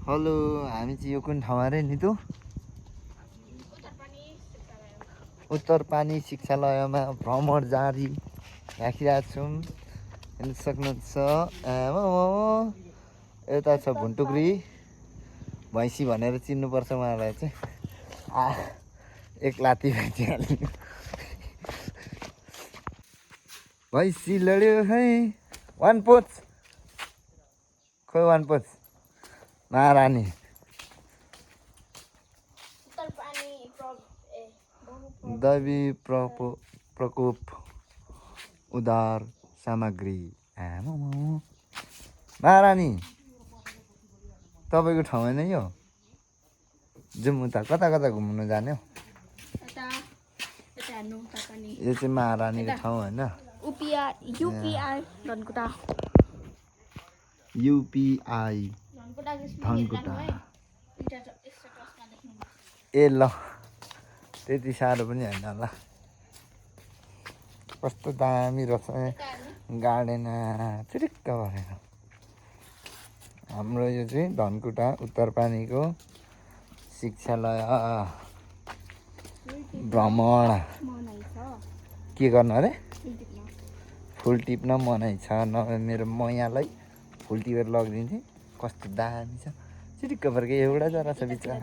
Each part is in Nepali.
हेलो हामी चाहिँ यो कुन ठाउँ अरे नि त उत्तर पानी शिक्षालयमा भ्रमण जारी राखिरहेको छौँ। हेर्न सक्नुहुन्छ यता छ भुन्टुक्री भैँसी भनेर चिन्नुपर्छ उहाँलाई चाहिँ एक लाती भैँसी भैँसी लड्यो है वान पोच खोइ वान पोच महारानी दैवी प्रकोप उदार सामग्री महारानी तपाईँको ठाउँ होइन यो जाउँ उता कता कता घुम्नु जाने हो यो चाहिँ महारानीको ठाउँ होइन युपिआई धनकुटा ए ल त्यति साह्रो पनि होइन होला कस्तो दामी रहेछ गार्डन चिरिक्क भरेर हाम्रो यो चाहिँ धनकुटा उत्तर पानीको शिक्षालय भ्रमण के गर्नु अरे फुल टिप्न मनाइ छ मेरो म यहाँलाई फुल टिपेर लगिदिन्थेँ कस्तो दामी छ चिरिक्क फर्के एउटा जरा छ बिचरा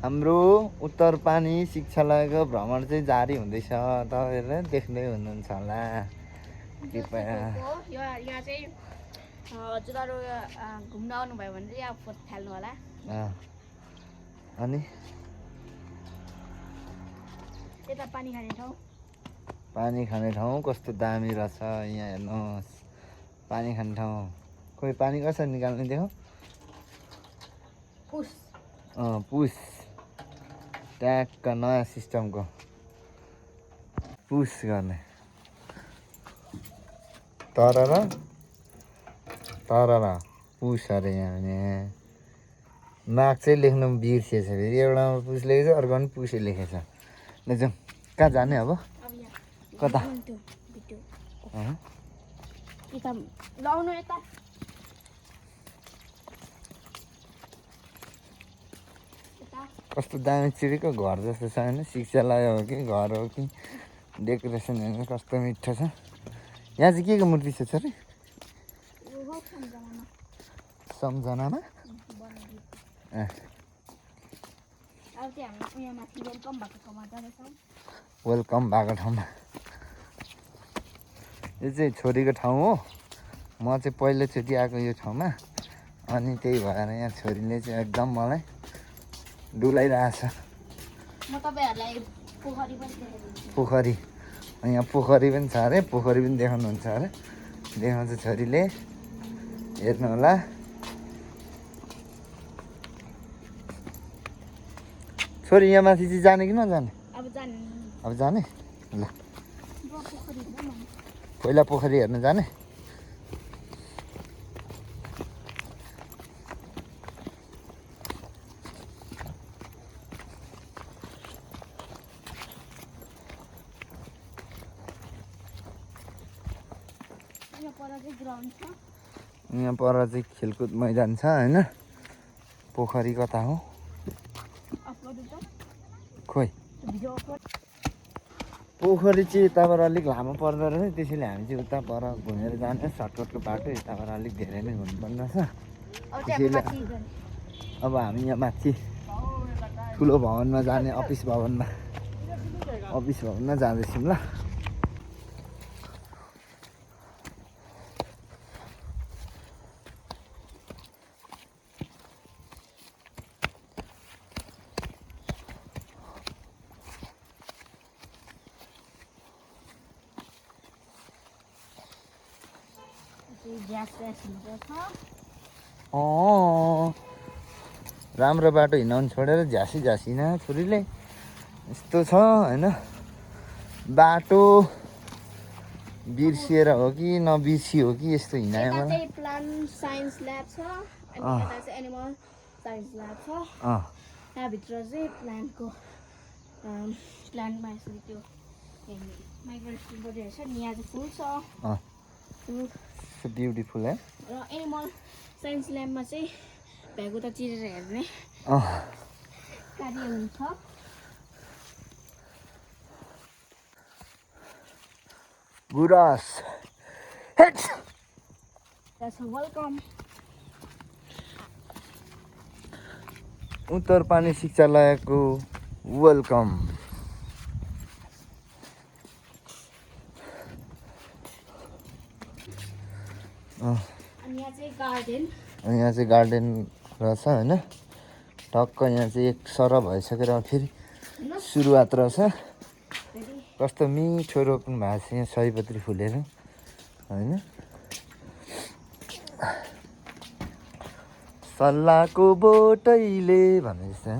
हाम्रो उत्तर पानी शिक्षालयको भ्रमण चाहिँ जारी हुँदैछ तपाईँहरूले देख्दै हुनुहुन्छ होला कृपया यहाँ चाहिँ हजुरहरू घुम्न आउनुभयो भने चाहिँ यहाँ फोटो फाल्नु होला अनि यता पानी खाने ठाउँ कस्तो दामी रहेछ यहाँ हेर्नुहोस् पानी खाने ठाउँ खोइ पानी कसरी निकाल्ने देखो पुस ट्याक्क नयाँ सिस्टमको पुस गर्ने तर पुस अरे यहाँ मार्क चाहिँ लेख्नु बिर्सिएछ फेरि एउटामा पुस लेखेछ अर्कोमा पुसै लेखेछ ल जाउँ कहाँ जाने अब कता कस्तो दामी चिरेको घर जस्तो छ होइन शिक्षालय हो कि घर हो कि डेकोरेसन हेर्नु कस्तो मिठो छ यहाँ चाहिँ के को मूर्ति छ अरे सम्झनामा वेलकम भएको ठाउँमा यो चाहिँ छोरीको ठाउँ हो म चाहिँ पहिलोचोटि आएको यो ठाउँमा अनि त्यही भएर यहाँ छोरीले चाहिँ एकदम मलाई डुलाइरहेछ पोखरी यहाँ पोखरी पनि छ अरे पोखरी पनि देखाउनुहुन्छ अरे देखाउँछ छोरीले हेर्नु होला छोरी यहाँ माथि चाहिँ जाने कि नजाने अब जाने ल पहिला पोखरी हेर्न जाने यहाँ पर चाहिँ खेलकुद मैदान छ होइन पोखरी कता हो खोइ पोखरी चाहिँ यताबाट अलिक लामो पर्दो रहेछ त्यसैले हामी चाहिँ उता पर घुमेर जाने सर्टकटको बाटो यताबाट अलिक धेरै नै घुम्नुपर्ने रहेछ त्यसैले अब हामी यहाँ माथि ठुलो भवनमा जाने अफिस भवनमा जाँदैछौँ ल राम्रो बाटो हिँडाउनु छोडेर झ्यासिन छोरीले यस्तो छ होइन बाटो बिर्सिएर हो कि नबिर्सी हो कि यस्तो हिँडायो मलाई प्लान्ट साइन्स ल्याब छ अनि यता चाहिँ एनिमल साइन्स ल्याब छ त्यहाँभित्र चाहिँ प्लान्टमा यसरी त्यो माइक्रोस्कोपहरू हेर्छ नि यहाँ चाहिँ फुल छ सो ब्युटिफुल है र एनिमल साइन्स ल्याबमा चाहिँ भ्यागुता चिरेर हेर्ने कार्य हुन्छ गुरास वेलकम उत्तर पानी शिक्षालयको वेलकम अनि यहाँ चाहिँ गार्डन यहाँ चाहिँ गार्डन रहेछ होइन टक्क यहाँ चाहिँ एक सर भइसकेर फेरि सुरुवात रहेछ कस्तो मिठो रोप्नु भएको छ यहाँ सयपत्री फुलेर होइन सल्लाहको बोटैले भने जस्तो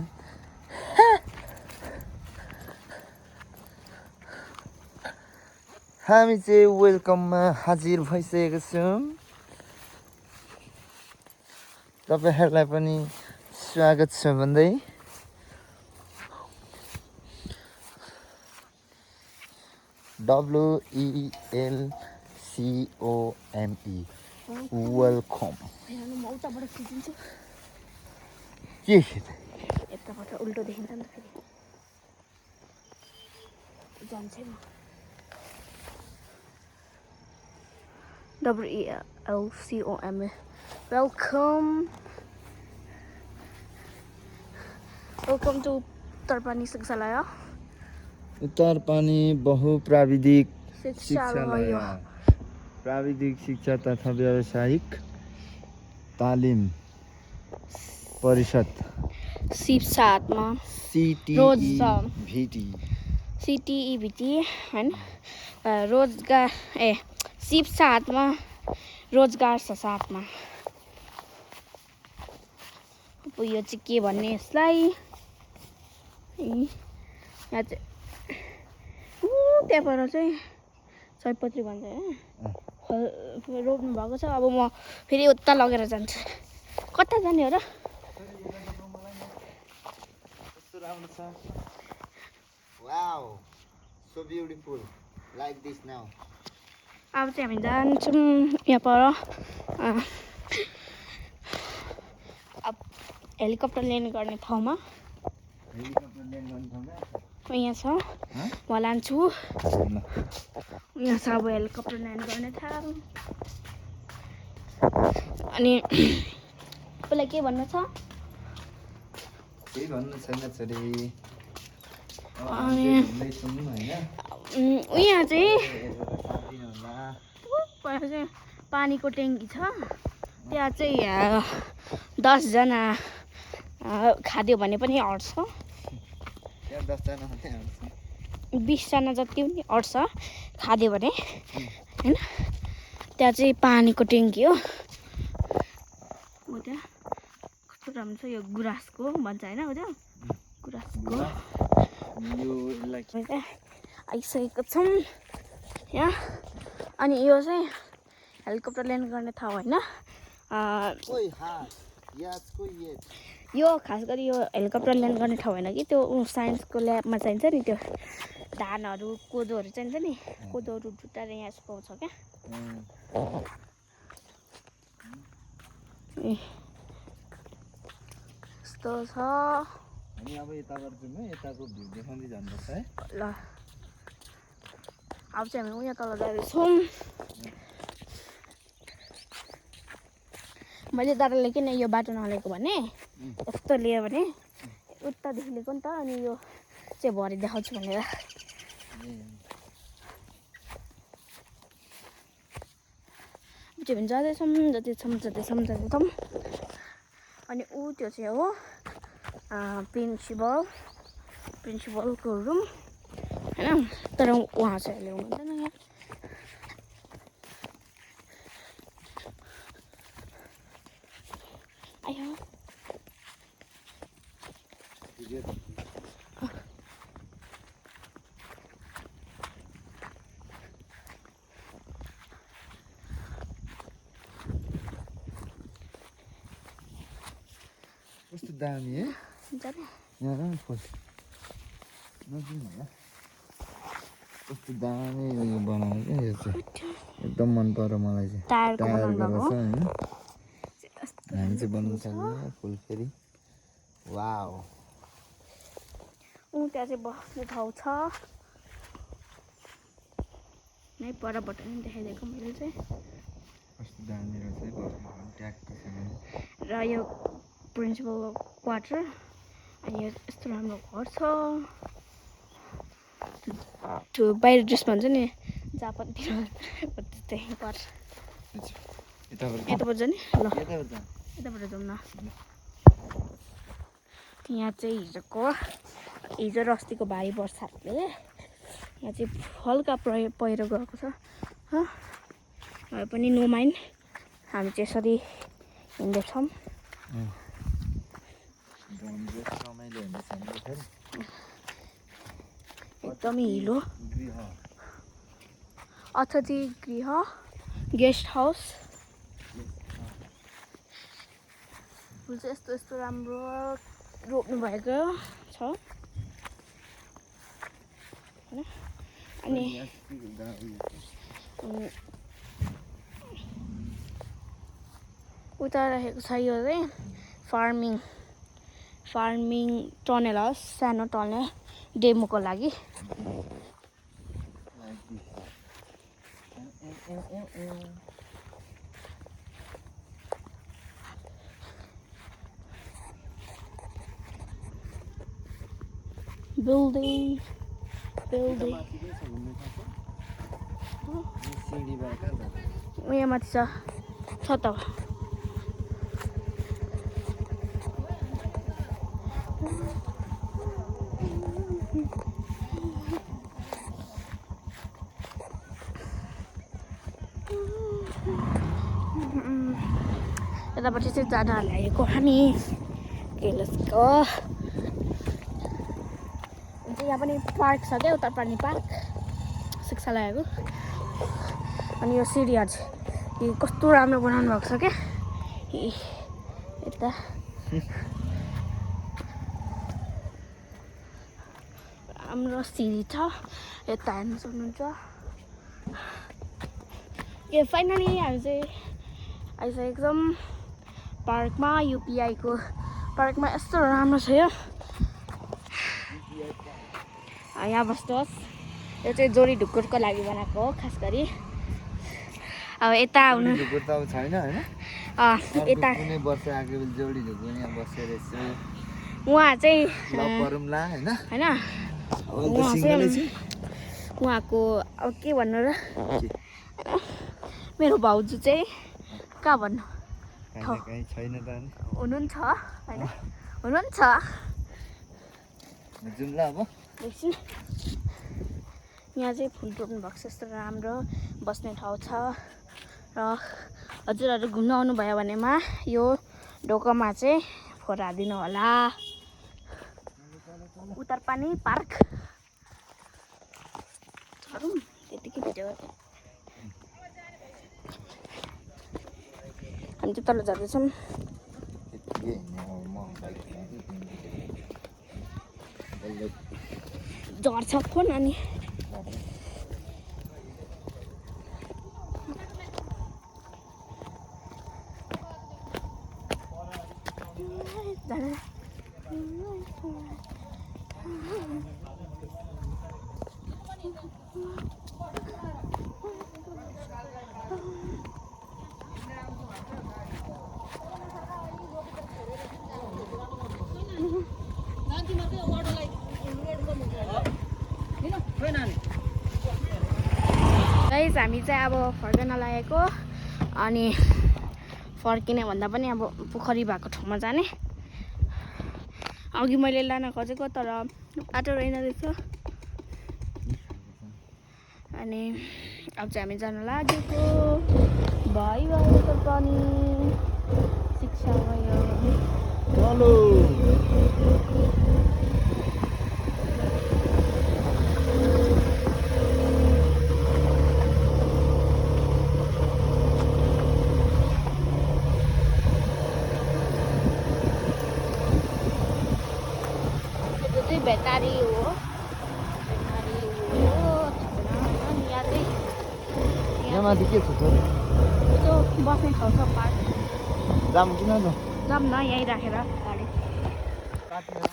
हामी चाहिँ वेलकममा हाजिर भइसकेको छौँ तपाईँहरूलाई पनि स्वागत छ भन्दै WELCOME वेलकम म उताबाट खिचिन्छु के यताबाट उल्टो देखिन्छ नि त फेरि जान्छै म WELCOME वेलकम टु उत्तर पानी शिक्षालय उत्तर पानी बहुप्राविधिक शिक्षालय प्राविधिक शिक्षा तथा व्यावसायिक तालिम परिषद सिप साथमा CTEVT होइन रोजगार सिप साथमा रोजगार छ साथमा अब यो चाहिँ के भन्ने यसलाई यहाँ चाहिँ त्यहाँबाट चाहिँ सयपत्री भन्छ होइन रोप्नु भएको छ अब म फेरि उता लगेर जान्छु कता जाने हो र Wow, so beautiful, like this now. अब चाहिँ हामी जान्छौँ यहाँ पर अब हेलिकप्टर ल्यान्ड गर्ने ठाउँमा यहाँ छ म लान्छु यहाँ छ अब हेलिकप्टर ल्यान्ड गर्ने ठाउँ अनि तपाईँलाई के भन्नु छ केही भन्नु छैन छोरी अनि यहाँ चाहिँ पानीको ट्याङ्की छ त्यहाँ चाहिँ 10जना खाद्यो भने पनि अट्छ 20जना जति पनि अट्छ खाद्यो भने होइन त्यहाँ चाहिँ पानीको ट्याङ्की हो त्यहाँ कस्तो राम्रो छ यो गुराँसको भन्छ होइन हो त्यो गुराँसको आइसकेको छौँ यहाँ अनि यो चाहिँ हेलिकप्टर ल्यान्ड गर्ने ठाउँ होइन यो खास गरी यो हेलिकप्टर ल्यान्ड गर्ने ठाउँ होइन कि त्यो साइन्सको ल्याबमा चाहिन्छ नि त्यो धानहरू कोदोहरू चाहिन्छ नि कोदोहरू जुटाएर यहाँ सुकाउँछ क्या यस्तो छ हामी अब यताबाट जाउँ यताको भ्यू देखाउँदै जानुपर्छ है ल अब चाहिँ हामी उहाँ तल जाँदैछौँ मैले दादाले किन यो बाटो नलिएको भने यस्तो लियो भने उतादेखि लिएको नि त अनि यो चाहिँ भरे देखाउँछु भनेर चाहिँ जाँदैछौँ अनि ऊ त्यो चाहिँ हो प्रिन्सिपलको रुम होइन तर उहाँ चाहिँ अहिले हुनुहुँदैन यहाँ आयो कस्तो दामी है यहाँ फुल नजिक होला कस्तो दामी उयो बनायो क्या यो चाहिँ एकदम मन पर्यो मलाई चाहिँ टायरको बनाउनु टायरको भएको रहेछ होइन हामी चाहिँ बनाउनु सक्दैन फुल फेरि वाउ त्यहाँ चाहिँ बस्ने ठाउँ छ नै परबाट नि देखाइदिएको मैले चाहिँ कस्तो दामी रहेछ है बस्नु ट्याक्क र यो प्रिन्सिपलको क्वार्टर अनि यो यस्तो राम्रो घर छ त्यो बाहिर ड्रेस भन्छ नि जापानतिर त्यस्तै घर यताबाट जाने ल यताबाट जाउँ न यहाँ चाहिँ हिजो र अस्तिको भारी वर्षाले यहाँ चाहिँ हल्का पहिरो गएको छ भए पनि नो माइन्ड हामी चाहिँ यसरी हिँड्दैछौँ एकदमै हिलो अतिथि गृह गेस्ट हाउस फुल चाहिँ यस्तो यस्तो राम्रो रोप्नु भएको छ होइन अनि उता राखेको छ यो चाहिँ फार्मिङ टनल हाउस सानो टनल डेमोको लागि building यहाँ माथि छ त यतापट्टि चाहिँ जान ल्याएको हामी केलसको यहाँ पनि पार्क छ क्या उत्तरपानी पार्क शिक्षालयको अनि यो सिरिया चाहिँ कस्तो राम्रो बनाउनु भएको छ क्या यता राम्रो सिरी छ यता हेर्नु सक्नुहुन्छ ए फाइनली हामी चाहिँ आइसकेको छौँ पार्कमा युपिआईको पार्कमा यस्तो राम्रो छ यो यहाँ बस्नुहोस् यो चाहिँ जोडी ढुकुरको लागि बनाएको हो खास गरी अब यता आउनु छैन होइन यता कुनै वर्ष आएको जोडी ढुकुर यहाँ बसेर उहाँ चाहिँ परुम्ला होइन उहाँको अब के भन्नु र मेरो भाउजू चाहिँ कहाँ भन्नु छैन त हुनुहुन्छ होइन हुनुहुन्छ जाउँ ल अब एकछिन यहाँ चाहिँ फुल रोप्नु भएको छ यस्तो राम्रो बस्ने ठाउँ छ र हजुरहरू घुम्न आउनुभयो भनेमा यो ढोकामा चाहिँ फोहोर हालिदिनु होला उत्तरपानी पार्क झरौँ त्यतिकै भिडियो हामी चाहिँ तल जाँदैछौँ झर्छ फोन अनि गाइस हामी चाहिँ अब फर्कन लागेको अनि फर्किने भन्दा पनि अब पोखरी भएको ठाउँमा जाने अघि मैले लान खोजेको तर बाटो रहेन रहेछ अनि अब चाहिँ हामी जान लागेको भाइ उत्तरपानी शिक्षा भयो हेलो भेटनारी हो यहाँ चाहिँ माथि के छ छोरी त्यो बस्ने ठाउँ छ पार्क जाम किन त जाऊँ न यहीँ राखेर गाडी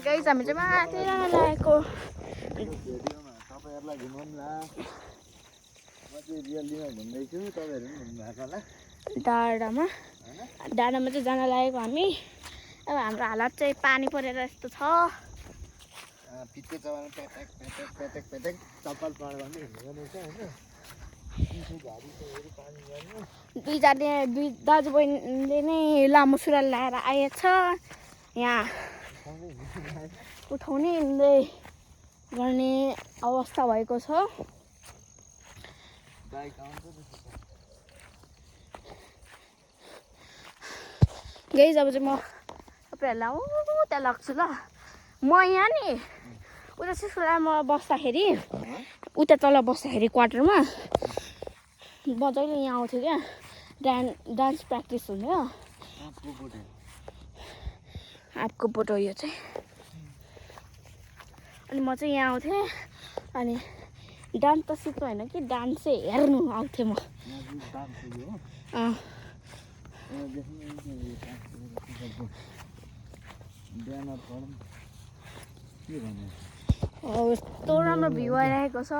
गाइस हामी चाहिँ माथि लागेको भिडियोमा तपाईँहरूलाई घुमाउँला म चाहिँ रियलीमा घुम्दैछु तपाईँहरू पनि घुम्नुभएको होला डाँडामा चाहिँ जान लागेको हामी अब हाम्रो हालत चाहिँ पानी परेर यस्तो छ पिच्चे चबाल पेटेक पेटेक पेटेक पेटेक चप्पल पड्काउने हिँड्दैछ होइन दुई दाजुबहिनीले नै लामो सुरुवाल लगाएर आएछ यहाँ उठाउने हिँड्दै गर्ने अवस्था भएको छ गाइस अब चाहिँ म तपाईँहरूलाई त्यहाँ लाग्छु ल म यहाँ नि उता सिलगढीमा बस्दाखेरि उता तल बस्दाखेरि क्वार्टरमा मजाले यहाँ आउँथ्यो क्या डान्स प्र्याक्टिस हुन्थ्यो आँपको बोटो यो चाहिँ अनि म चाहिँ यहाँ आउँथेँ अनि डान्स त सिक्नु होइन कि डान्स चाहिँ हेर्नु आउँथेँ म यस्तो राम्रो भ्यू आइरहेको छ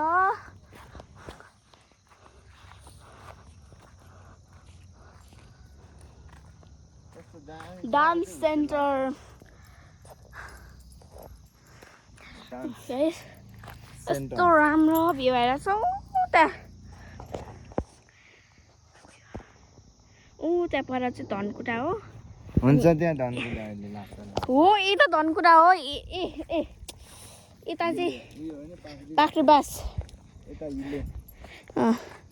डान्स सेन्टर यस्तो राम्रो भ्यू आइरहेको छ त्यहाँ पर चाहिँ धनकुटा हो हुन्छ त्यहाँ धनकुटा अहिले लाग्छ हो यही त धनकुटा हो ए यता चाहिँ पाख्रीबास यता हिले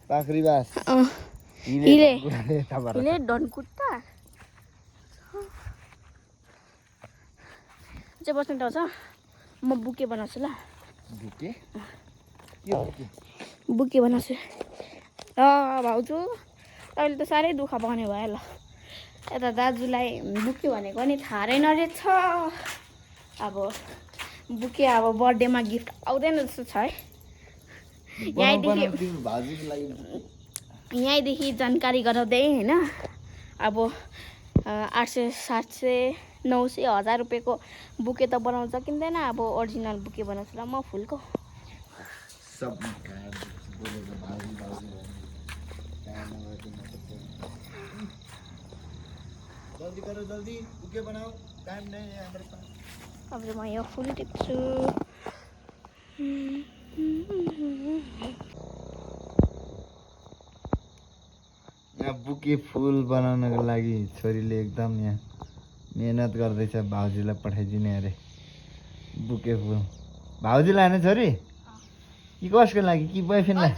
पाख्रीबास हिले धनकुटा चाहिँ बस्ने ठाउँ छ म बुके बनाउँछु ल बुके बनाउँछु भाउजू तपाईँले त साह्रै दुःख पाउने भयो ल यता दाजुलाई बुके भनेको नि थाहा रहेछ अब बुके अब बर्थडेमा गिफ्ट आउँदैन जस्तो छ है यहीँदेखि जानकारी गराउँदै होइन अब 800 700 900 1000 रुपियाँको बुके त बनाउन सकिँदैन अब ओरिजिनल बुके बनाउँछु ल म फुलको जल्दी करो जल्दी बुके बनाओ टाइम नहीं है हमारे पास अब चाहिँ म यो फुल टिप्छु यहाँ बुके फुल बनाउनको लागि छोरीले एकदम यहाँ मेहनत गर्दैछ भाउजूलाई पठाइदिने अरे बुके फुल भाउजूलाई हाने छोरी कि कसको लागि कि बोयफ्रेन्डलाई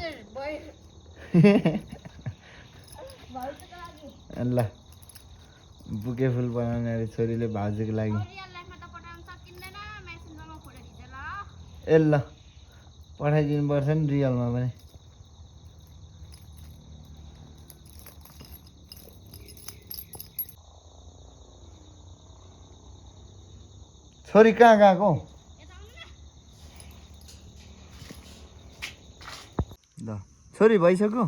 ल बुके फुल बनाउने अरे छोरीले भाउजूको लागि ए ल पठाइदिनु पर्छ नि रियलमा पनि छोरी कहाँ गएको ल छोरी भइसक्यो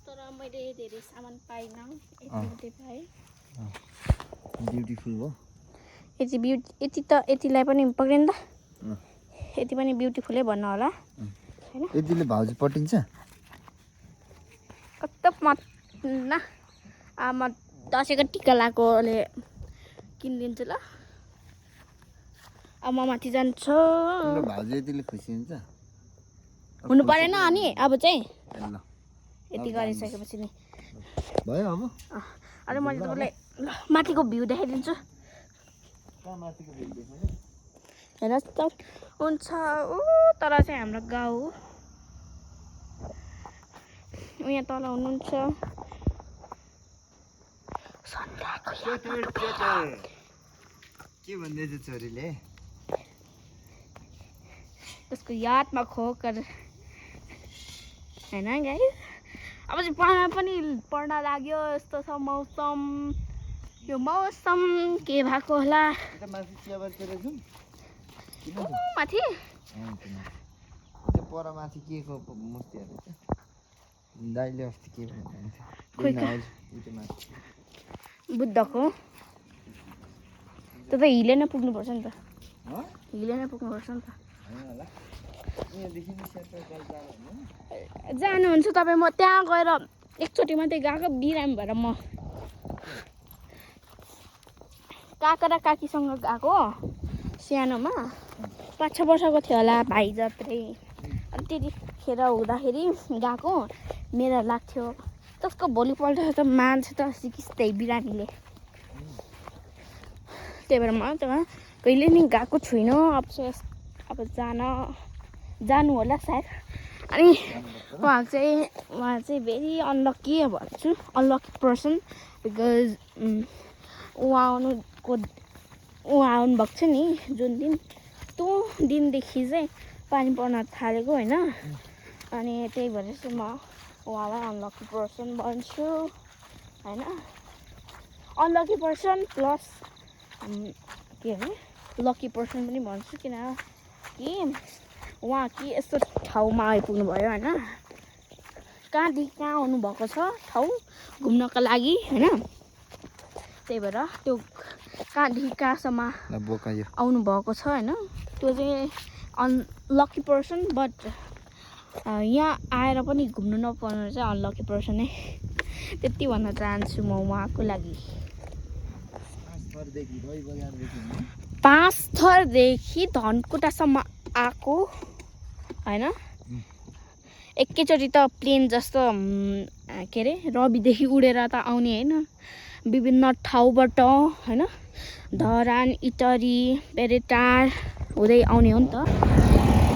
तर मैले धेरै सामान पाइनँ यति पाएँ ब्युटिफुल हो यतिलाई पनि पक्रिनु त यति पनि ब्युटिफुलै भन्नु होला हैन यतिले भाउजू पटिन्छ कस्तो न म दसैँको टिका लगाएकोले किनिदिन्छु ल अब म माथि जान्छु भाउजू यतिले खुसी हुन्छ हुनु परेन अनि अब चाहिँ ल यति गरिसकेपछि नि भयो अब अनि मैले तपाईँलाई माथिको भ्यू देखाइदिन्छु हेर्नुहोस् त हुन्छ तर चाहिँ हाम्रो गाउँ यहाँ तल हुनुहुन्छ के भन्दैछ छोरीले त्यसको यादमा खोकर होइन गाइस अब चाहिँ पढ्न लाग्यो यस्तो छ मौसम यो मौसम के भएको होला माथि पर माथि के को मूर्तिहरू छ दाइले अस्ति के खोइ बुद्धको त हिले नै पुग्नुपर्छ नि त हिले नै पुग्नुपर्छ नि त जानुहुन्छ तपाईँ म त्यहाँ गएर एकचोटि मात्रै गएको बिरामी भएर म काका र काकीसँग गएको सानोमा 5-6 वर्षको थियो होला भाइ जत्रै अनि त्यतिखेर हुँदाखेरि गएको मेरो लाग्थ्यो त्यसको भोलिपल्ट त मान्छे त सिकिस्तै बिरामीले त्यही भएर म त कहिले नि गएको छुइनँ अब जानु होला सायद अनि उहाँ चाहिँ भेरी अनलक्की भन्छु अनलक्की पर्सन बिकज उहाँ आउनुभएको छ नि जुन दिन त्यो दिनदेखि चाहिँ पानी पर्न थालेको होइन अनि त्यही भएर चाहिँ म उहाँलाई अनलक्की पर्सन भन्छु होइन अनलक्की पर्सन प्लस के अरे लक्की पर्सन पनि भन्छु किनकि उहाँ कि यस्तो ठाउँमा आइपुग्नु भयो होइन कहाँदेखि कहाँ आउनुभएको छ ठाउँ घुम्नको लागि होइन त्यही भएर त्यो कहाँदेखि कहाँसम्म आउनुभएको छ होइन त्यो चाहिँ अनलक्की पर्सन बट यहाँ आएर पनि घुम्नु नपाउनु चाहिँ अनलक्की पर्सन नै त्यति भन्न चाहन्छु म उहाँको लागि 5 थरदेखि धनकुटासम्म आएको होइन एकैचोटि त प्लेन जस्तो के अरे रबीदेखि उडेर त आउने होइन विभिन्न ठाउँबाट होइन धरान इटरी पेरेटार हुँदै आउने हो नि त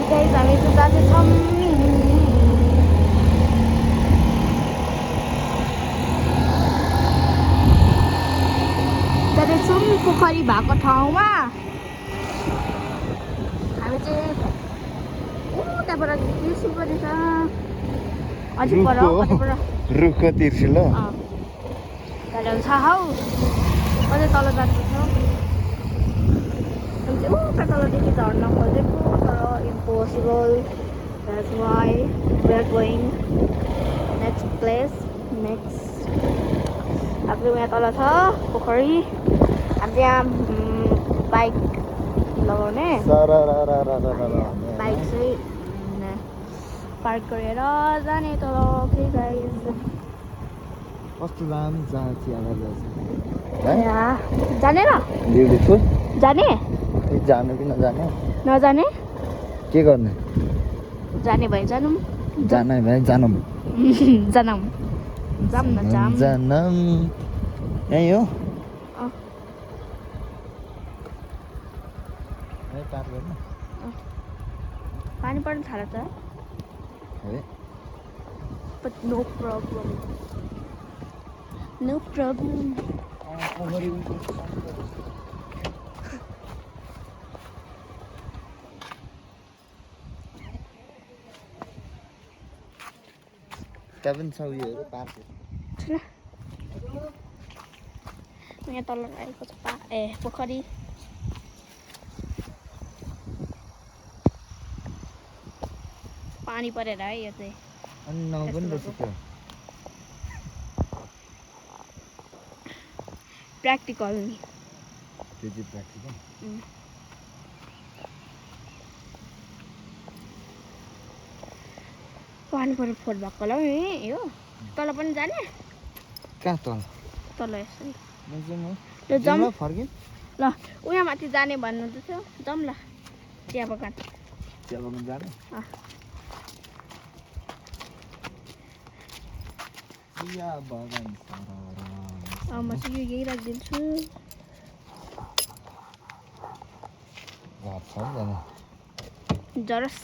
गाइस हामी चाहिँ जाँदैछौँ पोखरी भएको ठाउँमा हामी चाहिँ त्यहाँबाट तिर्सुल पनि छ अझै पर रुख तिर्सुल त्यहाँबाट छ हौ अझै तल जाँदैछौँ उता तलदेखि झर्न खोजेको तर impossible that's why we are going next place next हाम्रो यहाँ तल छ पोखरी हामी त्यहाँ बाइक लगाउने बाइक चाहिँ पार्क गरेर जाने तल के गाइस कस्तो दामी जाने र जाने जानु कि नजाने नजाने के गर्ने जाने भए जानौँ जाने भए जानौँ जाम न जानम यही हो पानी पर्न थाल्यो त but no problem त्यहाँ पनि छ उयोहरू पार्क छैन यहाँ तल आएको छ पोखरी पानी परेर है यो चाहिँ अनि नाउ पनि रहेछ त्यो प्र्याक्टिकल नि त्यो चाहिँ प्र्याक्टिकल पानी परेर फोट भएको होला है यो तल पनि जाने कहाँ तल यसरी ल जाउँ फर्किन ल उहाँ माथि जाने भन्नुहुँदैछ जाउँ ल चिया बगान जाने म चाहिँ यो यही राखिदिन्छु झरस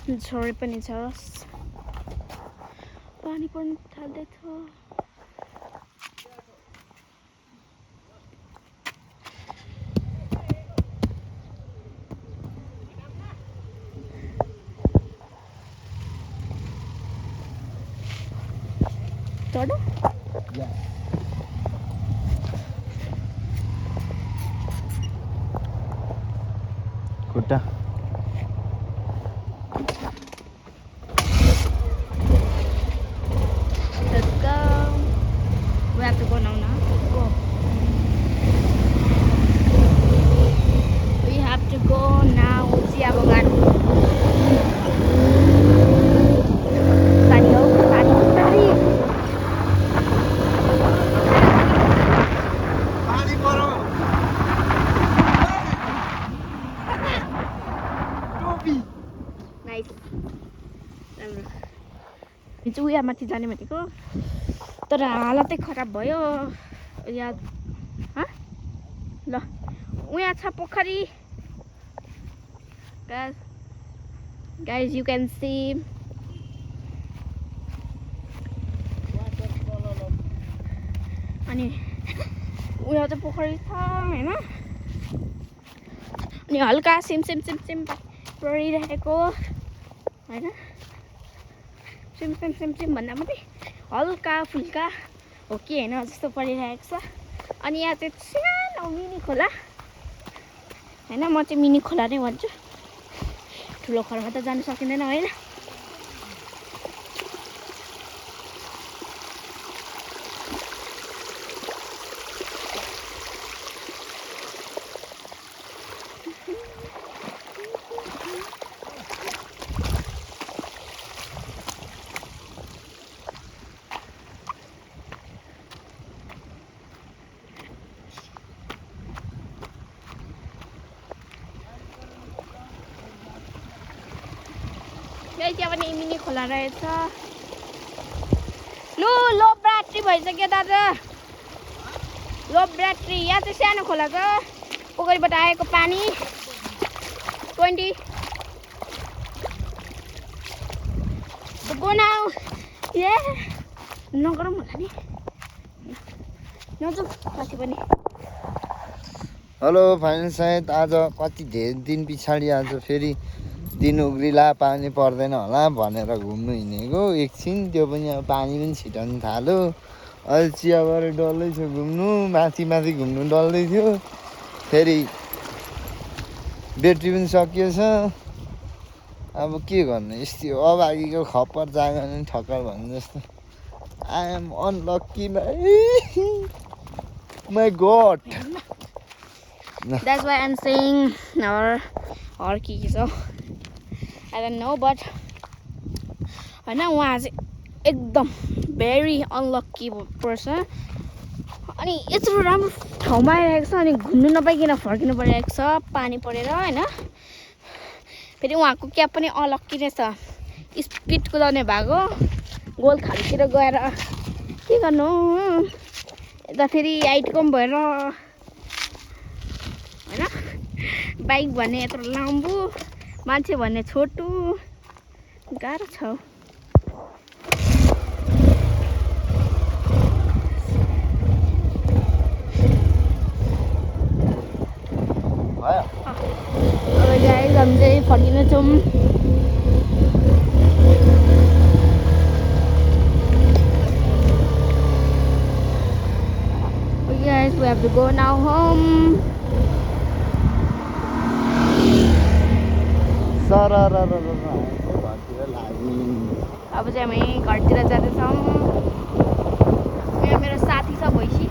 छोडे पनि झरस पानी पर्न थाल्दैछ चढ्नु खुट्टा यहाँ माथि जाने भनेको तर हालतै खराब भयो यहाँ ल उहाँ छ पोखरी guys you can see अनि उहाँ चाहिँ पोखरी छ हैन अनि हल्का सिम परिरहेको हैन सिम भन्दा पनि हल्का फुल्का हो कि हैन जस्तो परिरहेको छ अनि यहाँ चाहिँ सानो मिनी खोला हैन म चाहिँ मिनी खोला नै भन्छु ठुलो खोलामा त जान सकिँदैन हैन त्यहाँ पनि मिनी खोला रहेछ लु लो ब्याट्री भइसक्यो दादा लो ब्याट्री यहाँ चाहिँ सानो खोला छ पोखरीबाट आएको पानी 20 गो नाउ ए नगरौँ होला नि नजाउँ पछि पनि हेलो फाइनल सायद आज कति धेरै दिन पछाडि आज फेरि दिन उग्रिला पानी पर्दैन होला भनेर घुम्नु हिँडेको एकछिन त्यो पनि अब पानी पनि छिटाउनु थाल्यो अहिले चियाबार डल्लै छ घुम्नु माथि घुम्नु डल्लै थियो फेरि ब्याट्री पनि सकिएछ अब के गर्नु यस्तो अभागीको खप्पर जाँदा नि ठक्कर भन्नु जस्तो I am unlucky my god That's why I'm saying or के छ I don't know but हैन उहाँ चाहिँ एकदम very unlucky person अनि यत्रो राम्रो ठाउँमा आइरहेको छ अनि घुम्नु नपाइकन फर्किनु परिरहेको छ पानी परेर हैन फेरि उहाँको क्याब पनि अनलक्की नै छ स्पिड कुदाउने भएको गोल खालीतिर गएर के गर्नु यता फेरि हाइट कम भएर हैन बाइक भन्ने यत्रो लाम्बो मान्छे भन्ने छोटो गाह्रो छ अब गाइस हामी चाहिँ फर्किनेछौँ guys we have to go now home अब चाहिँ हामी घरतिर जाँदैछौँ यहाँ मेरो साथी छ भैँसी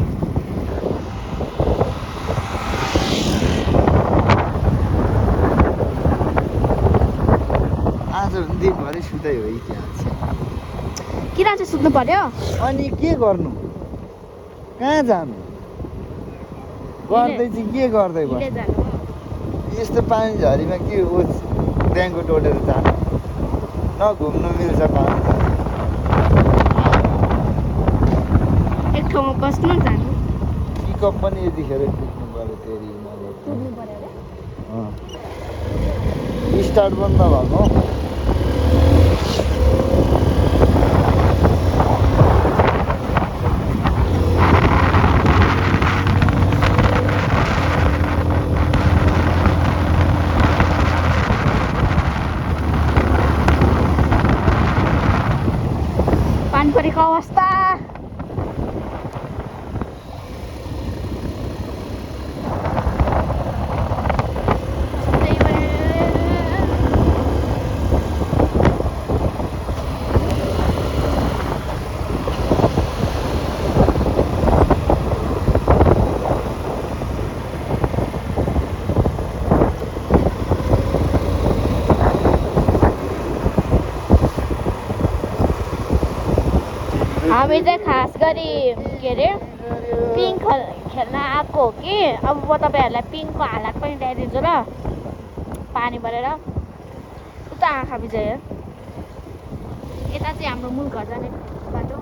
आज दिनभरि सुताइ हो किन चाहिँ सुत्नु पर्यो अनि के गर्नु कहाँ जानु गर्दै चाहिँ के गर्दै यस्तो पानी झरीमा के ट्याङ्को टोडेर जानु न घुम्नु मिल्छ पानी एक ठाउँमा बस्नु जानु पिकअप पनि यतिखेर पुग्नु पर्यो फेरि स्टार्ट बन्द भएको परेको अवस्था हामी चाहिँ खास गरी के अरे पिङ खेल्न आएको हो कि अब म तपाईँहरूलाई पिङको हालत पनि ल्याइदिन्छु ल पानी परेर उता आँखा बिजय यता चाहिँ हाम्रो मूल घर जाने बाटो,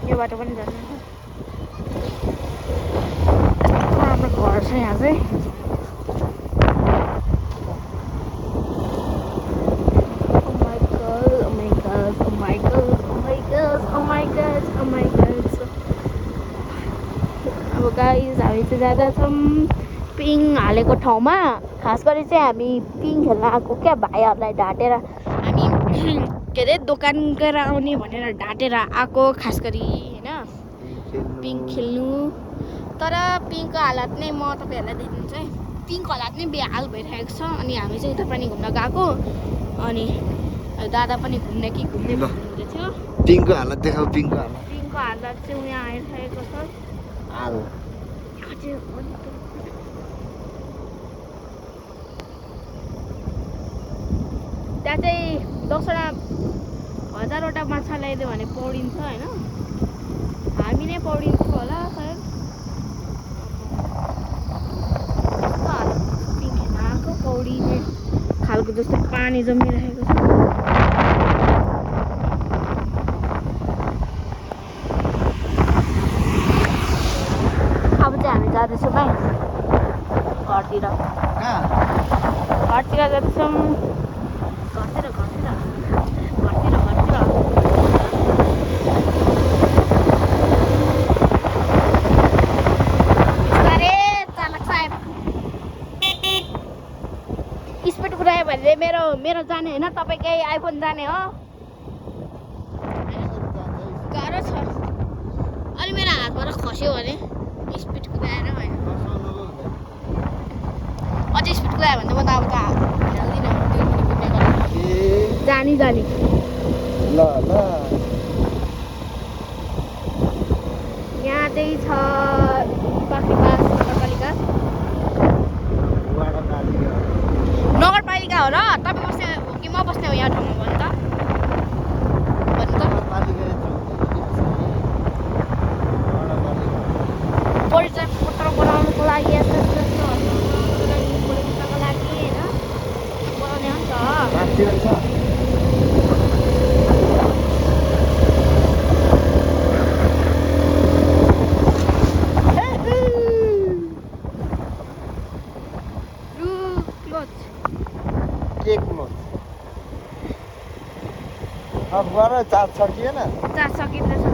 यो बाटो पनि जान्छ। हाम्रो घर छ यहाँ चाहिँ। अब गाइस हामी चाहिँ जाँदैछौँ पिङ हालेको ठाउँमा। खास गरी चाहिँ हामी पिङ खेल्न आएको क्या, भाइहरूलाई ढाँटेर हामी के अरे दोकान गएर आउने भनेर ढाँटेर आएको खास गरी होइन, पिङ खेल्नु। तर पिङको हालत नै म तपाईँहरूलाई देखाउँछु है। पिङको हालत नै बेहाल भइरहेको छ। अनि हामी चाहिँ उता पनि घुम्न गएको, अनि दादा पनि घुम्ने कि घुम्दै हुँदै थियो। पिङको हालत देखाऊ, पिङको हालत। पिङको हालत चाहिँ यहाँ आइरहेको छ। त्यहाँ चाहिँ 10,000वटा माछा ल्याइदियो भने पौडिन्छ होइन, हामी नै पौडिन्छौँ होला सायद। पिङ खेल्न आएको पौडिने खालको जस्तो पानी जमिरहेको छ। अब चाहिँ हामी जाँदैछौँ भाइ घरतिर, घरतिर जाँदैछौँ। घरतिर स्पिड कुदायो भने मेरो जाने होइन, तपाईँकै आइफोन जाने हो। गाह्रो छ। अनि मेरो हातबाट खस्यो भने स्पिड कुदाएर होइन, अझै स्पिड कुदायो भने त म त अब त हाल्दिनँ जानी ल यहाँ चाहिँ छ पाखरिपास नगरपालिका। नगरपालिका हो र तपाईँ बस्ने हो कि म बस्ने हो यहाँ ठाउँमा भन्नु त? परिचय पत्र बनाउनुको लागि यस्तो लागि होइन बनाउने हो नि त। अब चार्ज सकिएन, चार्ज सकिँदैछ।